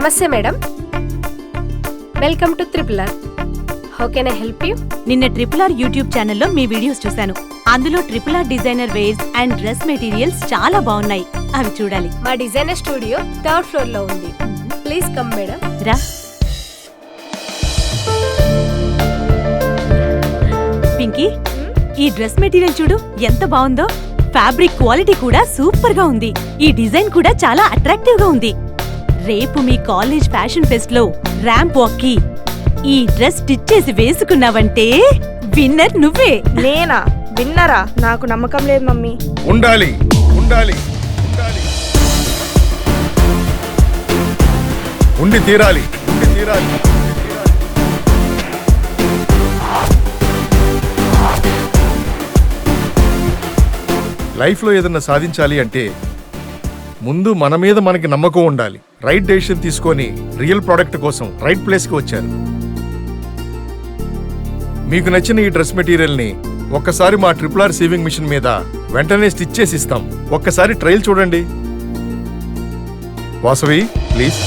నమస్తే madam, welcome to RRR. How can I help you? నిన్న RRR YouTube ఛానల్లో మీ వీడియోస్ చూశాను. అందులో RRR designer wears and dress materials చాలా బాగున్నాయి. అవి చూడాలి. మా డిజైనర్ స్టూడియో 3rd ఫ్లోర్ లో ఉంది. Please come madam. రా. పింకీ, ఈ డ్రెస్ మెటీరియల్ చూడు ఎంత బాగుందో. ఫ్యాబ్రిక్ క్వాలిటీ కూడా సూపర్ గా ఉంది. ఈ డిజైన్ కూడా చాలా అట్రాక్టివ్ గా ఉంది. రేపు మీ కాలేజ్ ఫ్యాషన్ ఫెస్ట్ లో ర్యాంప్ వాక్ కి ఈ డ్రెస్ స్టిచ్ చేసి వేసుకున్నావంటే విన్నర్ నువ్వే. నేనా విన్నరా? నాకు నమ్మకం లేదు మమ్మీ. ఉండాలి ఉండాలి ఉండాలి, ఉండి తీరాలి, ఉండి తీరాలి. లైఫ్లో ఏదన్నా సాధించాలి అంటే ముందు మన మీద మనకి నమ్మకం ఉండాలి. రైట్ డెసిషన్ తీసుకొని రియల్ ప్రోడక్ట్ కోసం రైట్ ప్లేస్కి వచ్చారు. మీకు నచ్చిన ఈ డ్రెస్ మెటీరియల్ని ఒక్కసారి మా RRR సీవింగ్ మిషన్ మీద వెంటనే స్టిచ్ చేసి ఇస్తాం. ఒక్కసారి ట్రయల్ చూడండి. Vasavi please.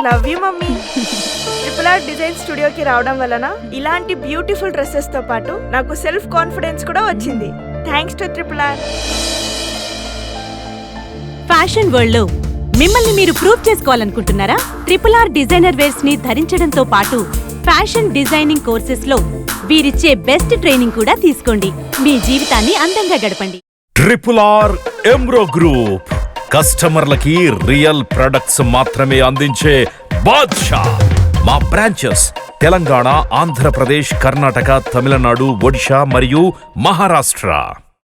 Love you mummy. RRR design స్టూడియోకి రావడం వలన ఇలాంటి బ్యూటిఫుల్ డ్రెస్సెస్ తో పాటు నాకు సెల్ఫ్ కాన్ఫిడెన్స్ కూడా వచ్చింది. Thanks to RRR. Fashion world లో మిమ్మల్ని మీరు ప్రూవ్ చేసుకోవాలనుకుంటున్నారా? RRR డిజైనర్ వేర్స్ ని ధరించడంతో పాటు ఫ్యాషన్ డిజైనింగ్ కోర్సెస్ లో వీరిచ్చే బెస్ట్ ట్రైనింగ్ కూడా తీసుకోండి. మీ జీవితాన్ని అందంగా గడపండి. RRR ఎంబ్రో గ్రూప్ కస్టమర్లకి రియల్ ప్రొడక్ట్స్ మాత్రమే అందించే బాద్షా. మా బ్రాంచెస్ తెలంగాణ, ఆంధ్రప్రదేశ్, కర్ణాటక, తమిళనాడు, ఒడిషా మరియు మహారాష్ట్ర.